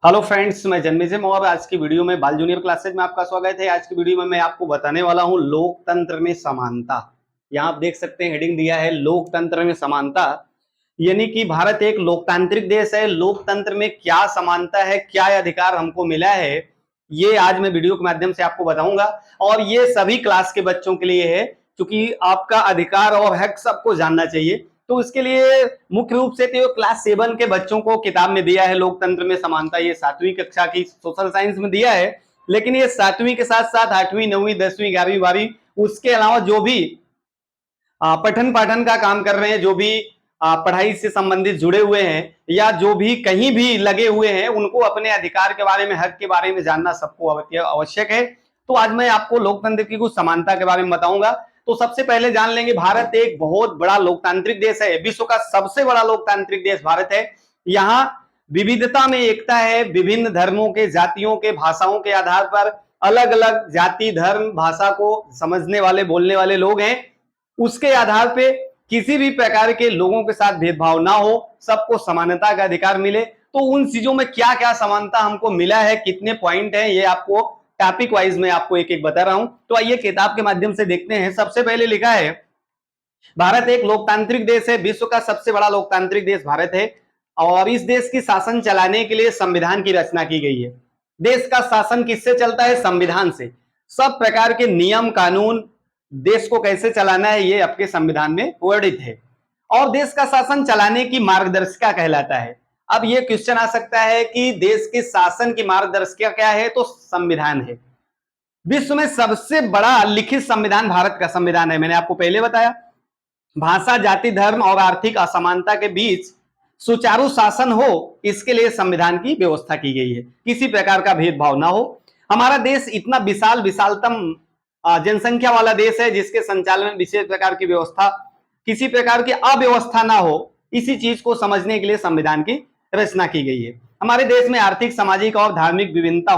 Hello friends, मैं जन्मेजय और आज की वीडियो में बाल जूनियर क्लासेज में आपका स्वागत है। आज की वीडियो में मैं आपको बताने वाला हूं लोकतंत्र में समानता। यहां आप देख सकते हैं हेडिंग दिया है लोकतंत्र में समानता, यानी कि भारत एक लोकतांत्रिक देश है। लोकतंत्र में क्या समानता है, क्या अधिकार हमको मिला है, ये आज मैं वीडियो के माध्यम से आपको बताऊंगा। और ये सभी क्लास के बच्चों के लिए है, क्योंकि आपका अधिकार और हक सबको जानना चाहिए। तो इसके लिए मुख्य रूप से तो क्लास 7 के बच्चों को किताब में दिया है लोकतंत्र में समानता। ये 7वीं कक्षा की सोशल साइंस में दिया है, लेकिन ये 7वीं के साथ साथ 8वीं 9वीं 10वीं 11वीं 12वीं उसके अलावा जो भी पठन पाठन का काम कर रहे हैं, जो भी पढ़ाई से संबंधित जुड़े हुए हैं या जो भी कहीं भी लगे हुए हैं, उनको अपने अधिकार के बारे में, हक के बारे में जानना सबको आवश्यक है। तो आज मैं आपको लोकतंत्र की कुछ समानता के बारे में बताऊंगा। तो सबसे पहले जान लेंगे, भारत एक बहुत बड़ा लोकतांत्रिक देश है। विश्व का सबसे बड़ा लोकतांत्रिक देश भारत है। यहाँ विविधता में एकता है। विभिन्न धर्मों के, जातियों के, भाषाओं के आधार पर अलग अलग जाति, धर्म, भाषा को समझने वाले, बोलने वाले लोग हैं। उसके आधार पे किसी भी प्रकार के लोगों के साथ भेदभाव ना हो, सबको समानता का अधिकार मिले। तो उन चीजों में क्या क्या समानता हमको मिला है, कितने पॉइंट है, ये आपको टॉपिक वाइज में आपको एक एक बता रहा हूं। तो आइए किताब के माध्यम से देखते हैं। सबसे पहले लिखा है भारत एक लोकतांत्रिक देश है। विश्व का सबसे बड़ा लोकतांत्रिक देश भारत है और इस देश की शासन चलाने के लिए संविधान की रचना की गई है। देश का शासन किससे चलता है? संविधान से। सब प्रकार के नियम कानून, देश को कैसे चलाना है, ये आपके संविधान में वर्णित है। और देश का शासन चलाने की मार्गदर्शिका कहलाता है। अब ये क्वेश्चन आ सकता है कि देश के शासन की मार्गदर्शिका क्या है? तो संविधान है। विश्व में सबसे बड़ा लिखित संविधान भारत का संविधान है। मैंने आपको पहले बताया, भाषा, जाति, धर्म और आर्थिक असमानता के बीच सुचारू शासन हो, इसके लिए संविधान की व्यवस्था की गई है। किसी प्रकार का भेदभाव ना हो। हमारा देश इतना विशालतम जनसंख्या वाला देश है, जिसके संचालन में विशेष प्रकार की व्यवस्था, किसी प्रकार की अव्यवस्था ना हो, इसी चीज को समझने के लिए संविधान की रचना की गई है। हमारे देश में आर्थिक, सामाजिक और धार्मिक विभिन्नता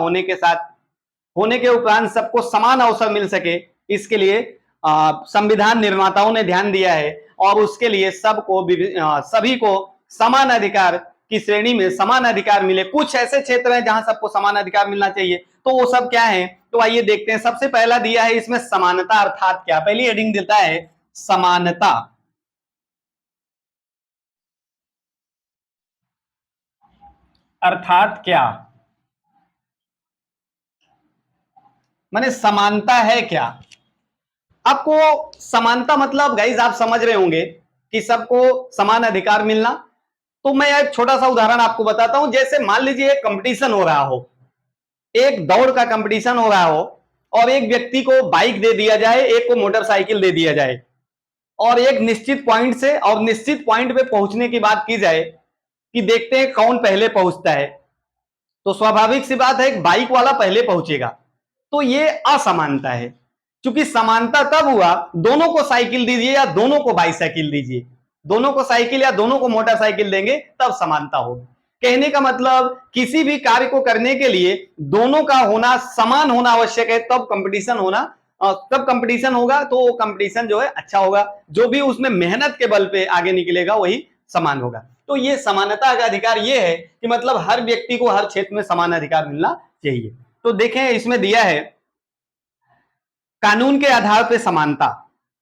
होने के उपरांत सबको समान अवसर मिल सके, इसके लिए संविधान निर्माताओं ने ध्यान दिया है। और उसके लिए सभी को समान अधिकार की श्रेणी में समान अधिकार मिले। कुछ ऐसे क्षेत्र हैं जहां सबको समान अधिकार मिलना चाहिए, तो वो सब क्या है? तो आइए देखते हैं। सबसे पहला दिया है इसमें समानता अर्थात क्या। पहली हेडिंग देता है समानता। अर्थात क्या, माने समानता है क्या। आपको समानता मतलब गाइज आप समझ रहे होंगे कि सबको समान अधिकार मिलना। तो मैं एक छोटा सा उदाहरण आपको बताता हूं। जैसे मान लीजिए एक कंपटीशन हो रहा हो, एक दौड़ का कंपटीशन हो रहा हो, और एक व्यक्ति को बाइक दे दिया जाए, एक को मोटरसाइकिल दे दिया जाए, और एक निश्चित पॉइंट से और निश्चित पॉइंट पे पहुंचने की बात की जाए कि देखते हैं कौन पहले पहुंचता है। तो स्वाभाविक सी बात है, एक बाइक वाला पहले पहुंचेगा। तो ये असमानता है। क्योंकि समानता तब हुआ, दोनों को साइकिल दीजिए या दोनों को बाइसाइकिल दीजिए, दोनों को साइकिल या दोनों को मोटरसाइकिल देंगे तब समानता होगी। कहने का मतलब किसी भी कार्य को करने के लिए दोनों का होना, समान होना आवश्यक है, तब कंपटीशन होना, तब कंपटीशन होगा। तो वो कंपटीशन जो है अच्छा होगा। जो भी उसमें मेहनत के बल पे आगे निकलेगा वही समान होगा। तो ये समानता का अधिकार ये है कि मतलब हर व्यक्ति को हर क्षेत्र में समान अधिकार मिलना चाहिए। तो देखें इसमें दिया है कानून के आधार पे समानता।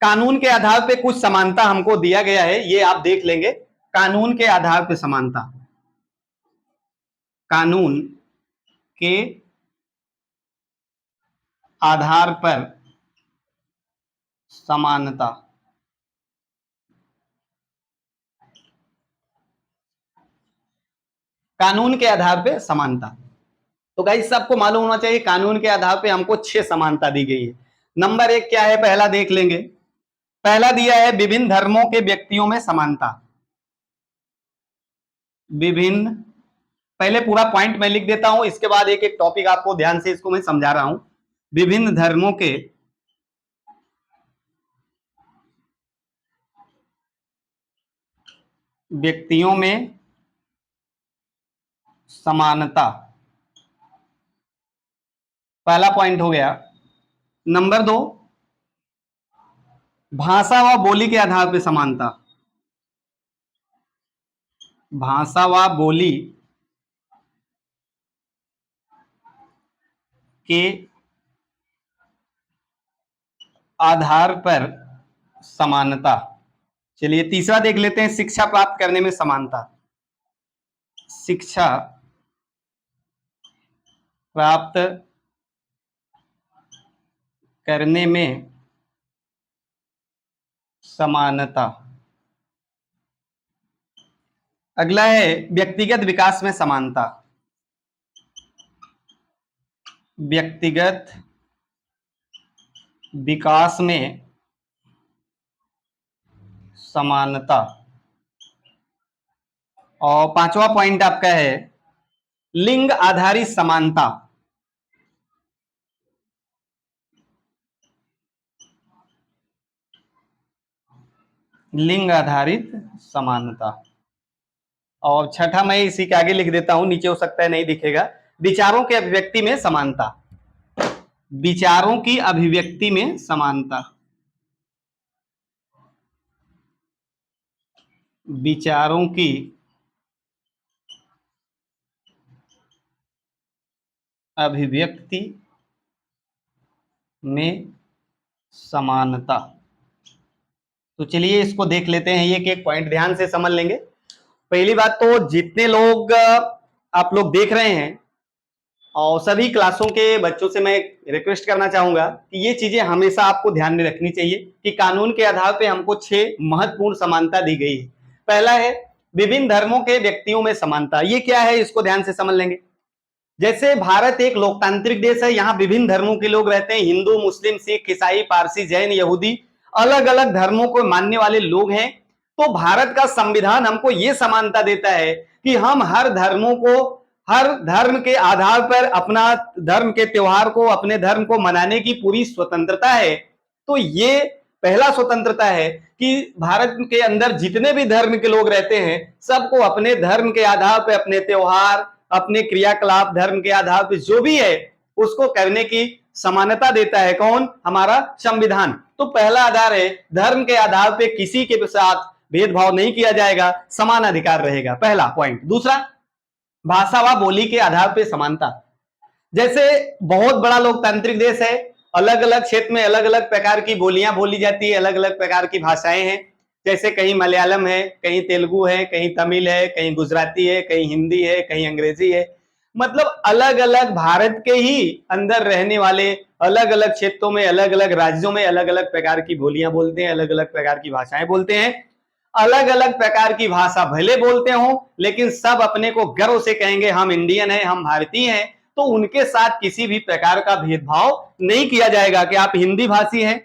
कानून के आधार पे कुछ समानता हमको दिया गया है, ये आप देख लेंगे। कानून के आधार पे समानता, कानून के आधार पर समानता। कानून के आधार पे समानता। तो गाइस सबको मालूम होना चाहिए कानून के आधार पे हमको 6 समानता दी गई है। नंबर 1 क्या है, पहला देख लेंगे। पहला दिया है विभिन्न धर्मों के व्यक्तियों में समानता। विभिन्न, पहले पूरा पॉइंट मैं लिख देता हूं, इसके बाद एक एक टॉपिक आपको ध्यान से इसको मैं समझा रहा हूं। विभिन्न धर्मों के व्यक्तियों में समानता, पहला पॉइंट हो गया। नंबर 2, भाषा व बोली के आधार पर समानता। भाषा व बोली के आधार पर समानता। चलिए तीसरा देख लेते हैं, शिक्षा प्राप्त करने में समानता। शिक्षा प्राप्त करने में समानता। अगला है व्यक्तिगत विकास में समानता। व्यक्तिगत विकास में समानता। और पांचवा पॉइंट आपका है लिंग आधारित समानता। लिंग आधारित समानता। और छठा मैं इसी के आगे लिख देता हूं, नीचे हो सकता है नहीं दिखेगा, विचारों के अभिव्यक्ति में समानता। विचारों की अभिव्यक्ति में समानता। विचारों की अभिव्यक्ति में समानता। तो चलिए इसको देख लेते हैं, एक एक पॉइंट ध्यान से समझ लेंगे। पहली बात तो जितने लोग आप लोग देख रहे हैं और सभी क्लासों के बच्चों से मैं रिक्वेस्ट करना चाहूंगा कि ये चीजें हमेशा आपको ध्यान में रखनी चाहिए कि कानून के आधार पे हमको 6 महत्वपूर्ण समानता दी गई है। पहला है विभिन्न धर्मों के व्यक्तियों में समानता। ये क्या है इसको ध्यान से समझ लेंगे। जैसे भारत एक लोकतांत्रिक देश है, यहाँ विभिन्न धर्मों के लोग रहते हैं, हिंदू, मुस्लिम, सिख, ईसाई, पारसी, जैन, यहूदी, अलग अलग धर्मों को मानने वाले लोग हैं। तो भारत का संविधान हमको ये समानता देता है कि हम हर धर्मों को, हर धर्म के आधार पर अपना धर्म के त्योहार को, अपने धर्म को मनाने की पूरी स्वतंत्रता है। तो ये पहला स्वतंत्रता है कि भारत के अंदर जितने भी धर्म के लोग रहते हैं सबको अपने धर्म के आधार पर अपने त्योहार, अपने क्रियाकलाप धर्म के आधार पर जो भी है उसको करने की समानता देता है। कौन? हमारा संविधान। तो पहला आधार है धर्म के आधार पे किसी के साथ भेदभाव नहीं किया जाएगा, समान अधिकार रहेगा, पहला पॉइंट। दूसरा, भाषा व बोली के आधार पे समानता। जैसे बहुत बड़ा लोकतांत्रिक देश है, अलग अलग क्षेत्र में अलग अलग प्रकार की बोलियां बोली जाती है, अलग अलग प्रकार की भाषाएं हैं। जैसे कहीं मलयालम है, कहीं तेलुगु है, कहीं तमिल है, कहीं गुजराती है, कहीं हिंदी है, कहीं अंग्रेजी है। मतलब अलग अलग भारत के ही अंदर रहने वाले अलग अलग क्षेत्रों में, अलग अलग राज्यों में अलग अलग प्रकार की बोलियां बोलते हैं, अलग अलग प्रकार की भाषाएं बोलते हैं। अलग अलग प्रकार की भाषा भले बोलते हो लेकिन सब अपने को गर्व से कहेंगे हम इंडियन हैं, हम भारतीय हैं। तो उनके साथ किसी भी प्रकार का भेदभाव नहीं किया जाएगा कि आप हिंदी भाषी हैं,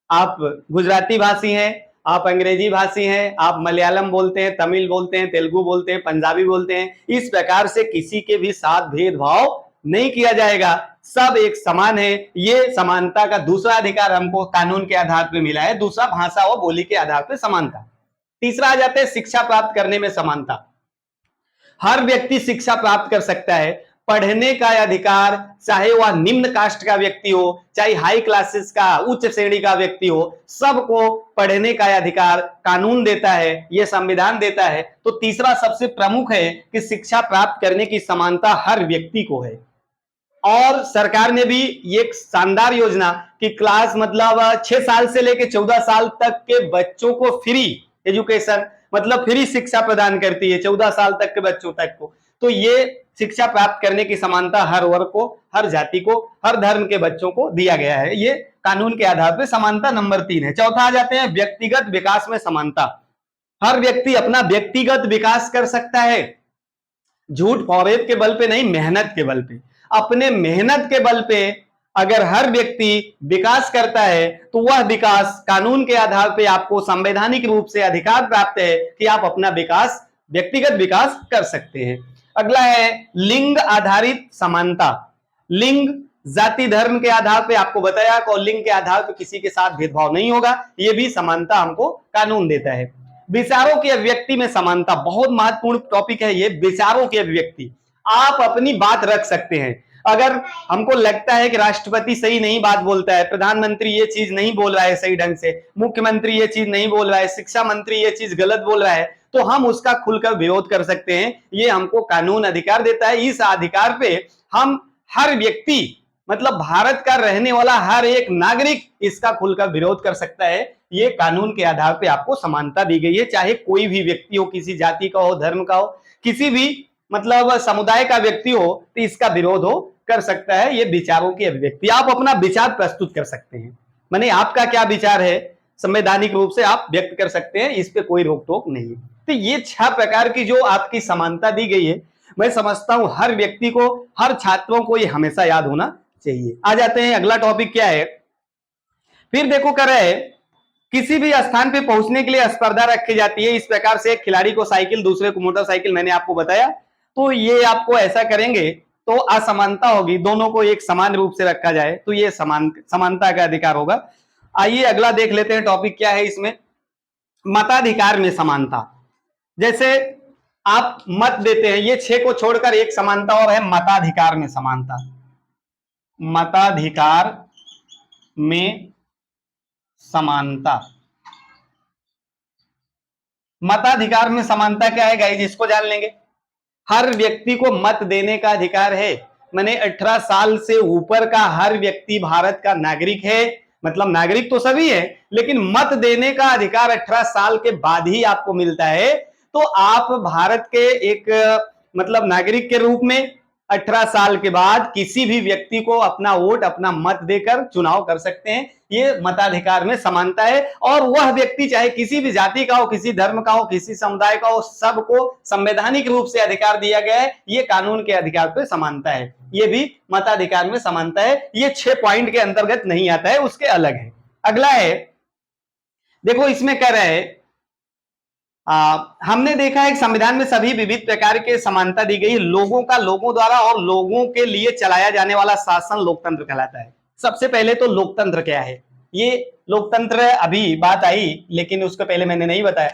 आप गुजराती भाषी हैं, आप अंग्रेजी भाषी हैं, आप मलयालम बोलते हैं, तमिल बोलते हैं, तेलुगु बोलते हैं, पंजाबी बोलते हैं। इस प्रकार से किसी के भी साथ भेदभाव नहीं किया जाएगा, सब एक समान है। ये समानता का दूसरा अधिकार हमको कानून के आधार पर मिला है। दूसरा, भाषा और बोली के आधार पर समानता। तीसरा आ जाते हैं शिक्षा प्राप्त करने में समानता। हर व्यक्ति शिक्षा प्राप्त कर सकता है, पढ़ने का अधिकार, चाहे वह निम्न कास्ट का व्यक्ति हो, चाहे हाई क्लासेस का, उच्च श्रेणी का व्यक्ति हो, सबको पढ़ने का अधिकार कानून देता है, यह संविधान देता है। तो तीसरा सबसे प्रमुख है कि शिक्षा प्राप्त करने की समानता हर व्यक्ति को है। और सरकार ने भी एक शानदार योजना कि क्लास मतलब 6 साल से लेकर 14 साल तक के बच्चों को फ्री एजुकेशन, मतलब फ्री शिक्षा प्रदान करती है 14 साल तक के बच्चों तक को। तो ये शिक्षा प्राप्त करने की समानता हर वर्ग को, हर जाति को, हर धर्म के बच्चों को दिया गया है। ये कानून के आधार पर समानता नंबर 3 है। चौथा आ जाते हैं व्यक्तिगत विकास में समानता। हर व्यक्ति अपना व्यक्तिगत विकास कर सकता है, झूठ फौरेब के बल पे नहीं, मेहनत के बल पे। अपने मेहनत के बल पे अगर हर व्यक्ति विकास करता है तो वह विकास कानून के आधार पे आपको संवैधानिक रूप से अधिकार प्राप्त है कि आप अपना विकास, व्यक्तिगत विकास कर सकते हैं। अगला है लिंग आधारित समानता। लिंग, जाति, धर्म के आधार पे आपको बताया कि लिंग के आधार पे किसी के साथ भेदभाव नहीं होगा, यह भी समानता हमको कानून देता है। विचारों की अभिव्यक्ति में समानता, बहुत महत्वपूर्ण टॉपिक है ये, विचारों की अभिव्यक्ति। आप अपनी बात रख सकते हैं। अगर हमको लगता है कि राष्ट्रपति सही नहीं बात बोलता है, प्रधानमंत्री ये चीज नहीं बोल रहा है सही ढंग से, मुख्यमंत्री ये चीज नहीं बोल रहा है, शिक्षा मंत्री ये चीज गलत बोल रहा है, तो हम उसका खुलकर विरोध कर सकते हैं। ये हमको कानून अधिकार देता है। इस अधिकार पे हम हर व्यक्ति मतलब भारत का रहने वाला हर एक नागरिक इसका खुलकर विरोध कर सकता है। ये कानून के आधार पे आपको समानता दी गई है, चाहे कोई भी व्यक्ति हो, किसी जाति का हो, धर्म का हो, किसी भी मतलब समुदाय का व्यक्ति हो, तो इसका विरोध हो कर सकता है। ये विचारों की अभिव्यक्ति, आप अपना विचार प्रस्तुत कर सकते हैं, माने आपका क्या विचार है संवैधानिक रूप से आप व्यक्त कर सकते हैं, इस पे कोई रोक टोक नहीं है। तो ये 6 प्रकार की जो आपकी समानता दी गई है, मैं समझता हूं हर व्यक्ति को, हर छात्रों को ये हमेशा याद होना चाहिए। आ जाते हैं अगला टॉपिक क्या है। फिर देखो कर रहे हैं, किसी भी स्थान पे पहुंचने के लिए स्पर्धा रखी जाती है। इस प्रकार से एक खिलाड़ी को साइकिल, दूसरे को मोटरसाइकिल, मैंने आपको बताया। तो ये आपको ऐसा करेंगे तो असमानता होगी, दोनों को एक समान रूप से रखा जाए तो ये समानता का अधिकार होगा। आइए अगला देख लेते हैं टॉपिक क्या है इसमें। मताधिकार में समानता, जैसे आप मत देते हैं, ये 6 को छोड़कर एक समानता और है मताधिकार में समानता। मताधिकार में समानता, मताधिकार में समानता क्या है गाइस, इसको जान लेंगे। हर व्यक्ति को मत देने का अधिकार है, माने 18 साल से ऊपर का हर व्यक्ति भारत का नागरिक है। मतलब नागरिक तो सभी है, लेकिन मत देने का अधिकार 18 साल के बाद ही आपको मिलता है। तो आप भारत के एक मतलब नागरिक के रूप में 18 साल के बाद किसी भी व्यक्ति को अपना वोट, अपना मत देकर चुनाव कर सकते हैं। ये मताधिकार में समानता है। और वह व्यक्ति चाहे किसी भी जाति का हो, किसी धर्म का हो, किसी समुदाय का हो, सबको संवैधानिक रूप से अधिकार दिया गया है। ये कानून के अधिकार पे समानता है, ये भी मताधिकार में समानता है। ये 6 पॉइंट के अंतर्गत नहीं आता है, उसके अलग है। अगला है, देखो इसमें कह रहे हैं हमने देखा है कि संविधान में सभी विविध प्रकार के समानता दी गई है। लोगों का लोगों द्वारा और लोगों के लिए चलाया जाने वाला शासन लोकतंत्र कहलाता है। सबसे पहले तो लोकतंत्र क्या है, ये लोकतंत्र अभी बात आई, लेकिन उसको पहले मैंने नहीं बताया।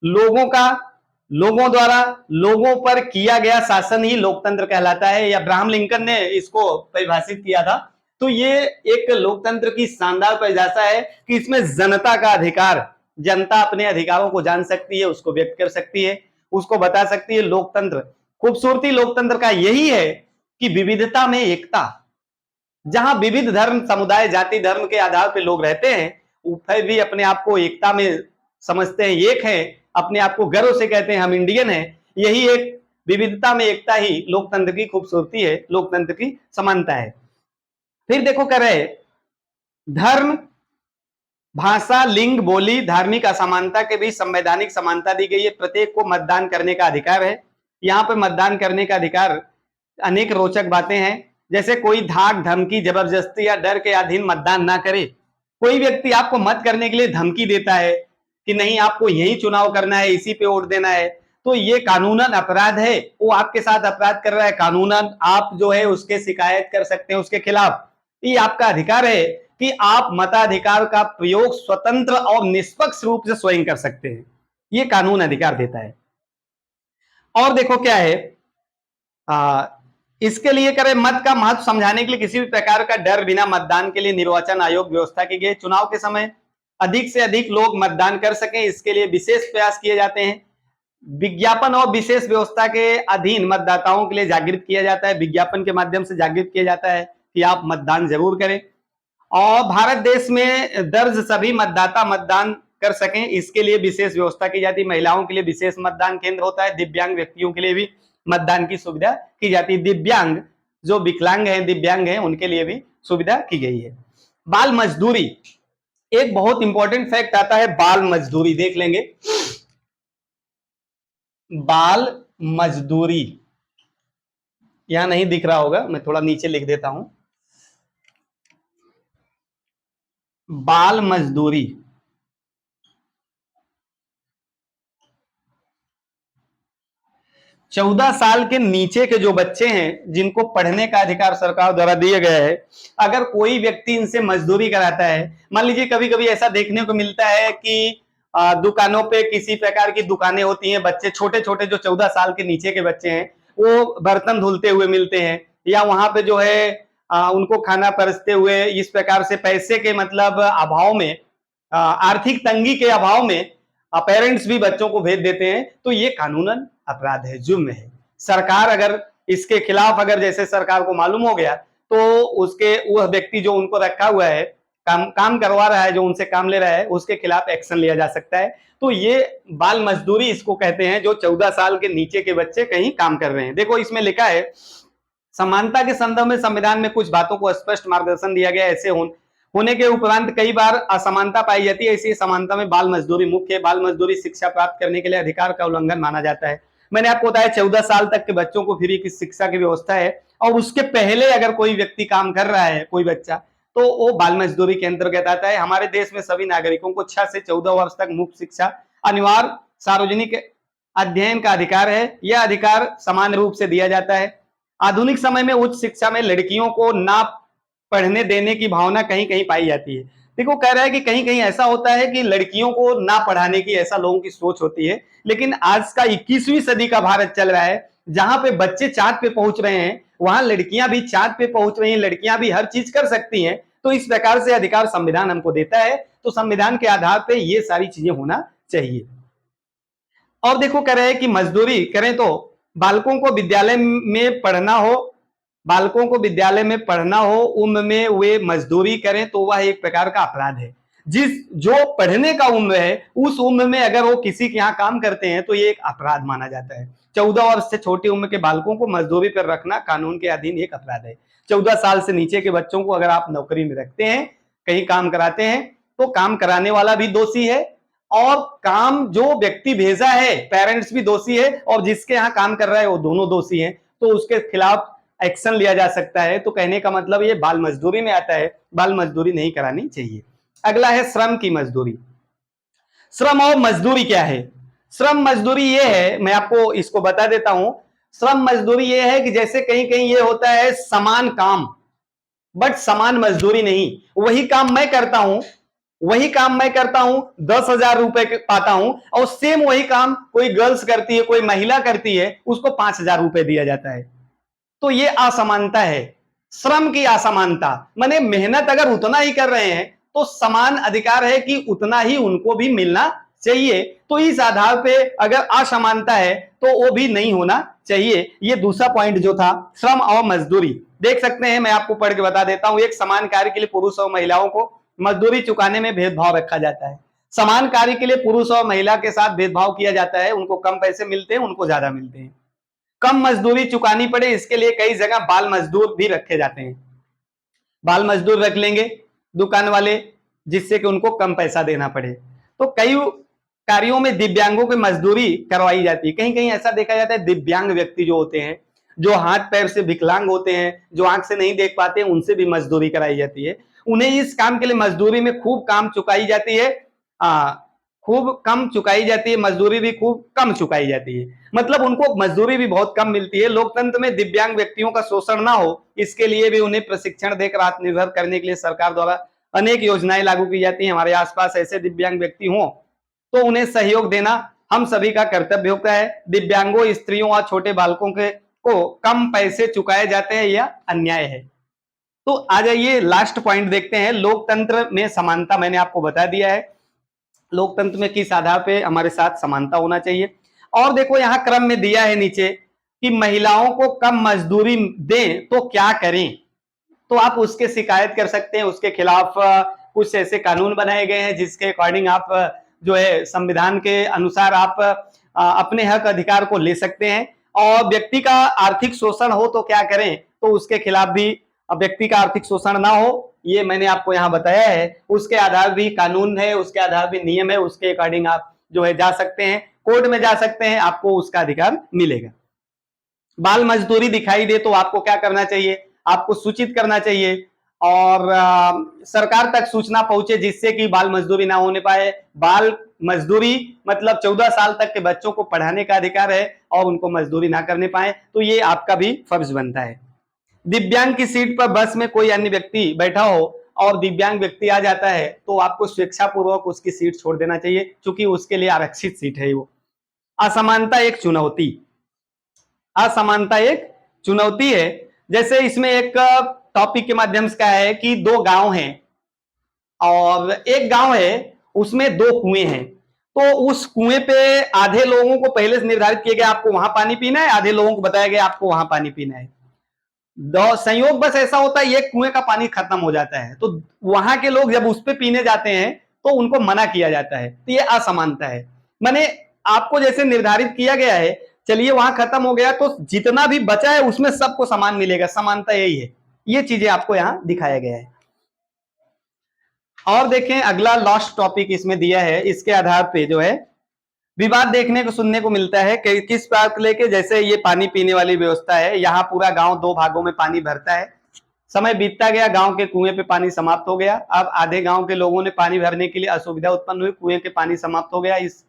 लोगों का लोगों द्वारा लोगों पर किया गया शासन ही लोकतंत्र कहलाता है। या अब्राहम लिंकन ने इसको परिभाषित किया था। तो ये एक लोकतंत्र की शानदार परिभाषा है कि इसमें जनता का अधिकार, जनता अपने अधिकारों को जान सकती है, उसको व्यक्त कर सकती है, उसको बता सकती है। लोकतंत्र, खूबसूरती लोकतंत्र का यही है कि विविधता में एकता। जहां विविध धर्म, समुदाय, जाति, धर्म के आधार पर लोग रहते हैं, फिर भी अपने आप को एकता में समझते हैं, एक है, अपने आप को गर्व से कहते हैं हम इंडियन हैं। यही एक विविधता में एकता ही लोकतंत्र की खूबसूरती है, लोकतंत्र की समानता है। फिर देखो कर रहे धर्म, भाषा, लिंग, बोली, धार्मिक असमानता के बीच संवैधानिक समानता दी गई है। प्रत्येक को मतदान करने का अधिकार है। यहाँ पे मतदान करने का अधिकार, अनेक रोचक बातें हैं, जैसे कोई धाक, धमकी, जबरदस्ती या डर के अधीन मतदान ना करे। कोई व्यक्ति आपको मत करने के लिए धमकी देता है कि नहीं आपको यही चुनाव करना है, इसी पे वोट देना है, तो ये कानूनन अपराध है। वो आपके साथ अपराध कर रहा है, कानूनन आप जो है उसके शिकायत कर सकते हैं उसके खिलाफ। ये आपका अधिकार है कि आप मताधिकार का प्रयोग स्वतंत्र और निष्पक्ष रूप से स्वयं कर सकते हैं, ये कानून अधिकार देता है। और देखो क्या है, इसके लिए करें मत का महत्व समझाने के लिए किसी भी प्रकार का डर बिना मतदान के लिए निर्वाचन आयोग व्यवस्था की गई। चुनाव के समय अधिक से अधिक लोग मतदान कर सकें, इसके लिए विशेष प्रयास किए जाते हैं। विज्ञापन और विशेष व्यवस्था के अधीन मतदाताओं के लिए जागृत किया जाता है, विज्ञापन के माध्यम से जागृत किया जाता है कि आप मतदान जरूर करें। और भारत देश में दर्ज सभी मतदाता मतदान कर सकें, इसके लिए विशेष व्यवस्था की जाती है। महिलाओं के लिए विशेष मतदान केंद्र होता है, दिव्यांग व्यक्तियों के लिए भी मतदान की सुविधा की जाती है। दिव्यांग जो विकलांग हैं, दिव्यांग हैं, उनके लिए भी सुविधा की गई है। बाल मजदूरी, एक बहुत इंपॉर्टेंट फैक्ट आता है, बाल मजदूरी देख लेंगे। बाल मजदूरी यहां नहीं दिख रहा होगा, मैं थोड़ा नीचे लिख देता हूं। बाल मजदूरी, चौदह साल के नीचे के जो बच्चे हैं जिनको पढ़ने का अधिकार सरकार द्वारा दिया गया है, अगर कोई व्यक्ति इनसे मजदूरी कराता है, मान लीजिए कभी कभी ऐसा देखने को मिलता है कि दुकानों पे किसी प्रकार की दुकानें होती हैं, बच्चे छोटे छोटे जो 14 साल के नीचे के बच्चे हैं वो बर्तन धुलते हुए मिलते हैं, या वहां पे जो है उनको खाना परसते हुए, इस प्रकार से पैसे के मतलब अभाव में, आर्थिक तंगी के अभाव में पेरेंट्स भी बच्चों को भेज देते हैं। तो ये कानूनन अपराध है, जुर्म है। सरकार अगर इसके खिलाफ, अगर जैसे सरकार को मालूम हो गया तो उसके वह व्यक्ति जो उनको रखा हुआ है, काम करवा रहा है, जो उनसे काम ले रहा है, उसके खिलाफ एक्शन लिया जा सकता है। तो ये बाल मजदूरी इसको कहते हैं, जो 14 साल के नीचे के बच्चे कहीं काम कर रहे हैं। देखो इसमें लिखा है, समानता के संदर्भ में संविधान में कुछ बातों को स्पष्ट मार्गदर्शन दिया गया। ऐसे होने के उपरांत कई बार असमानता पाई जाती है, इसी समानता में बाल मजदूरी मुख्य है। बाल मजदूरी शिक्षा प्राप्त करने के लिए अधिकार का उल्लंघन माना जाता है। मैंने आपको बताया 14 साल तक के बच्चों को फ्री की शिक्षा की व्यवस्था है, और उसके पहले अगर कोई व्यक्ति काम कर रहा है, कोई बच्चा, तो वो बाल मजदूरी के अंतर्गत आता है। हमारे देश में सभी नागरिकों को 6 से 14 वर्ष तक मुफ्त शिक्षा, अनिवार्य सार्वजनिक अध्ययन का अधिकार है। यह अधिकार समान रूप से दिया जाता है। आधुनिक समय में उच्च शिक्षा में लड़कियों को ना पढ़ने देने की भावना कहीं कहीं पाई जाती है। देखो कह रहा है कि कहीं कहीं ऐसा होता है कि लड़कियों को ना पढ़ाने की, ऐसा लोगों की सोच होती है। लेकिन आज का 21वीं सदी का भारत चल रहा है, जहां पे बच्चे चांद पे पहुंच रहे हैं, वहां लड़कियां भी चांद पे पहुंच रही हैं, लड़कियां भी हर चीज कर सकती हैं। तो इस प्रकार से अधिकार संविधान हमको देता है, तो संविधान के आधार पर ये सारी चीजें होना चाहिए। और देखो कह रहे हैं कि मजदूरी करें तो बालकों को विद्यालय में पढ़ना हो, बालकों को विद्यालय में पढ़ना हो, उम्र में वे मजदूरी करें तो वह एक प्रकार का अपराध है। जो पढ़ने का उम्र है, उस उम्र में अगर वो किसी के यहाँ काम करते हैं तो ये एक अपराध माना जाता है। 14 वर्ष से छोटी उम्र के बालकों को मजदूरी पर रखना कानून के अधीन एक अपराध है। 14 साल से नीचे के बच्चों को अगर आप नौकरी में रखते हैं, कहीं काम कराते हैं, तो काम कराने वाला भी दोषी है, और काम जो व्यक्ति भेजा है, पेरेंट्स भी दोषी है, और जिसके यहाँ काम कर रहा है वो दोनों दोषी हैं। तो उसके खिलाफ एक्शन लिया जा सकता है। तो कहने का मतलब ये बाल मजदूरी में आता है, बाल मजदूरी नहीं करानी चाहिए। अगला है श्रम की मजदूरी। श्रम और मजदूरी क्या है? श्रम मजदूरी ये है, मैं आपको इसको बता देता हूं। श्रम मजदूरी ये है कि जैसे कहीं कहीं ये होता है समान काम बट समान मजदूरी नहीं। वही काम मैं करता हूं, 10,000 रुपए पाता हूं, और सेम वही काम कोई गर्ल्स करती है, कोई महिला करती है, उसको 5,000 रुपए दिया जाता है। तो ये असमानता है, श्रम की असमानता। माने मेहनत अगर उतना ही कर रहे हैं तो समान अधिकार है कि उतना ही उनको भी मिलना चाहिए। तो इस आधार पे अगर असमानता है तो वो भी नहीं होना चाहिए। ये दूसरा पॉइंट जो था, श्रम और मजदूरी, देख सकते हैं, मैं आपको पढ़ के बता देता हूं। एक समान कार्य के लिए पुरुष और महिलाओं को मजदूरी चुकाने में भेदभाव रखा जाता है। समान कार्य के लिए पुरुष और महिला के साथ भेदभाव किया जाता है। उनको कम पैसे मिलते हैं, उनको ज्यादा मिलते हैं। कम मजदूरी चुकानी पड़े, इसके लिए कई जगह बाल मजदूर भी रखे जाते हैं। बाल मजदूर रख लेंगे दुकान वाले, जिससे कि उनको कम पैसा देना पड़े। तो कई कार्यों में दिव्यांगों की मजदूरी करवाई जाती है। कहीं कहीं ऐसा देखा जाता है, दिव्यांग व्यक्ति जो होते हैं, जो हाथ पैर से विकलांग होते हैं, जो आंख से नहीं देख पाते हैं, उनसे भी मजदूरी कराई जाती है। उन्हें इस काम के लिए मजदूरी में खूब काम चुकाई जाती है, खूब कम चुकाई जाती है, मजदूरी भी खूब कम चुकाई जाती है। मतलब उनको मजदूरी भी बहुत कम मिलती है। लोकतंत्र में दिव्यांग व्यक्तियों का शोषण ना हो, इसके लिए भी उन्हें प्रशिक्षण देकर आत्मनिर्भर करने के लिए सरकार द्वारा अनेक योजनाएं लागू की जाती हैं। हमारे आसपास ऐसे दिव्यांग व्यक्ति हों तो उन्हें सहयोग देना हम सभी का कर्तव्य होता है। दिव्यांगों, स्त्रियों और छोटे बालकों को कम पैसे चुकाए जाते हैं, यह अन्याय है। तो आ जाइए लास्ट पॉइंट देखते हैं, लोकतंत्र में समानता। मैंने आपको बता दिया है लोकतंत्र में किस आधार पे हमारे साथ समानता होना चाहिए। और देखो यहां क्रम में दिया है नीचे कि महिलाओं को कम मजदूरी दें तो क्या करें। तो आप उसके शिकायत कर सकते हैं, उसके खिलाफ कुछ ऐसे कानून बनाए गए हैं जिसके अकॉर्डिंग आप जो है संविधान के अनुसार आप अपने हक अधिकार को ले सकते हैं। और व्यक्ति का आर्थिक शोषण हो तो क्या करें, तो उसके खिलाफ भी, व्यक्ति का आर्थिक शोषण ना हो, ये मैंने आपको यहाँ बताया है। उसके आधार भी कानून है, उसके आधार भी नियम है, उसके अकॉर्डिंग आप जो है जा सकते हैं, कोर्ट में जा सकते हैं, आपको उसका अधिकार मिलेगा। बाल मजदूरी दिखाई दे तो आपको क्या करना चाहिए, आपको सूचित करना चाहिए, और सरकार तक सूचना पहुंचे जिससे कि बाल मजदूरी ना होने पाए। बाल मजदूरी मतलब 14 साल तक के बच्चों को पढ़ाने का अधिकार है और उनको मजदूरी ना करने पाए, तो ये आपका भी फर्ज बनता है। दिव्यांग की सीट पर बस में कोई अन्य व्यक्ति बैठा हो और दिव्यांग व्यक्ति आ जाता है तो आपको स्वेच्छापूर्वक उसकी सीट छोड़ देना चाहिए, क्योंकि उसके लिए आरक्षित सीट है वो। असमानता एक चुनौती, असमानता एक चुनौती है। जैसे इसमें एक टॉपिक के माध्यम से क्या है कि दो गांव हैं और एक गांव है उसमें दो कुएं हैं। तो उस कुएं पे आधे लोगों को पहले से निर्धारित किया गया आपको वहां पानी पीना है, आधे लोगों को बताया गया आपको वहां पानी पीना है। संयोग बस ऐसा होता है, एक कुएं का पानी खत्म हो जाता है तो वहां के लोग जब उस पे पीने जाते हैं तो उनको मना किया जाता है। तो ये असमानता है। माने आपको जैसे निर्धारित किया गया है, चलिए वहां खत्म हो गया तो जितना भी बचा है उसमें सबको समान मिलेगा, समानता यही है। ये चीजें आपको यहां दिखाया गया है। और देखें अगला लास्ट टॉपिक इसमें दिया है, इसके आधार पे जो है विवाद देखने को सुनने को मिलता है कि किस बात को लेके, जैसे ये पानी पीने वाली व्यवस्था है, यहाँ पूरा गांव दो भागों में पानी भरता है। समय बीतता गया, गांव के कुएं पे पानी समाप्त हो गया। अब आधे गांव के लोगों ने पानी भरने के लिए असुविधा उत्पन्न हुई, कुएं के पानी समाप्त हो गया। इस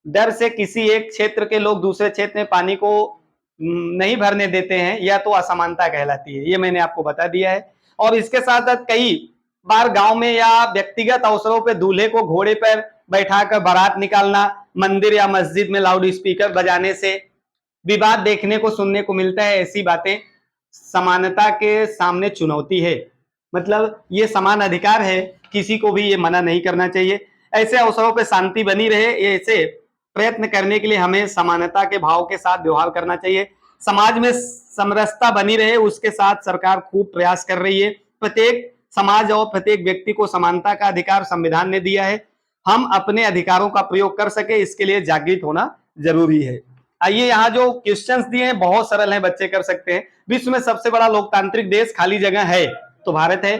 डर से किसी एक क्षेत्र के लोग दूसरे क्षेत्र में पानी को नहीं भरने देते हैं, या तो असमानता कहलाती है। ये मैंने आपको बता दिया है। और इसके साथ साथ कई बार गांव में या व्यक्तिगत अवसरों पर दूल्हे को घोड़े पर बैठाकर बारात निकालना, मंदिर या मस्जिद में लाउड स्पीकर बजाने से विवाद देखने को सुनने को मिलता है। ऐसी बातें समानता के सामने चुनौती है। मतलब ये समान अधिकार है, किसी को भी ये मना नहीं करना चाहिए। ऐसे अवसरों पर शांति बनी रहे, ऐसे प्रयत्न करने के लिए हमें समानता के भाव के साथ व्यवहार करना चाहिए। समाज में समरसता बनी रहे, उसके साथ सरकार खूब प्रयास कर रही है। प्रत्येक समाज और प्रत्येक व्यक्ति को समानता का अधिकार संविधान ने दिया है। हम अपने अधिकारों का प्रयोग कर सके, इसके लिए जागृत होना जरूरी है। आइए यहाँ जो क्वेश्चंस दिए हैं बहुत सरल हैं, बच्चे कर सकते हैं। विश्व में सबसे बड़ा लोकतांत्रिक देश खाली जगह है तो भारत है।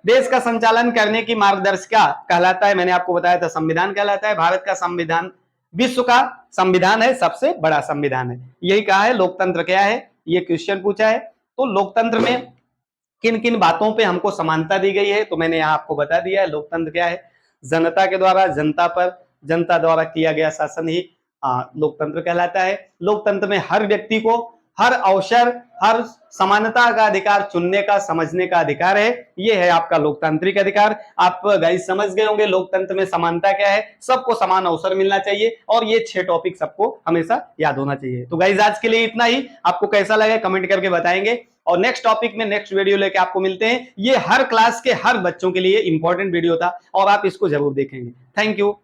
देश का संचालन करने की मार्गदर्शिका कहलाता है, मैंने आपको बताया था संविधान कहलाता है। भारत का संविधान विश्व का संविधान है, सबसे बड़ा संविधान है। यही कहा है। लोकतंत्र क्या है, ये क्वेश्चन पूछा है। तो लोकतंत्र में किन किन बातों पे हमको समानता दी गई है, तो मैंने यहाँ आपको बता दिया है। लोकतंत्र क्या है, जनता के द्वारा जनता पर, जनता द्वारा किया गया शासन ही लोकतंत्र कहलाता है। लोकतंत्र में हर व्यक्ति को हर अवसर, हर समानता का अधिकार, चुनने का, समझने का अधिकार है। ये है आपका लोकतांत्रिक अधिकार। आप गाइस समझ गए होंगे लोकतंत्र में समानता क्या है, सबको समान अवसर मिलना चाहिए, और ये 6 टॉपिक सबको हमेशा याद होना चाहिए। तो गाइस आज के लिए इतना ही। आपको कैसा लगा कमेंट करके बताएंगे, और नेक्स्ट टॉपिक में नेक्स्ट वीडियो लेके आपको मिलते हैं। ये हर क्लास के हर बच्चों के लिए इंपॉर्टेंट वीडियो था और आप इसको जरूर देखेंगे। Thank you.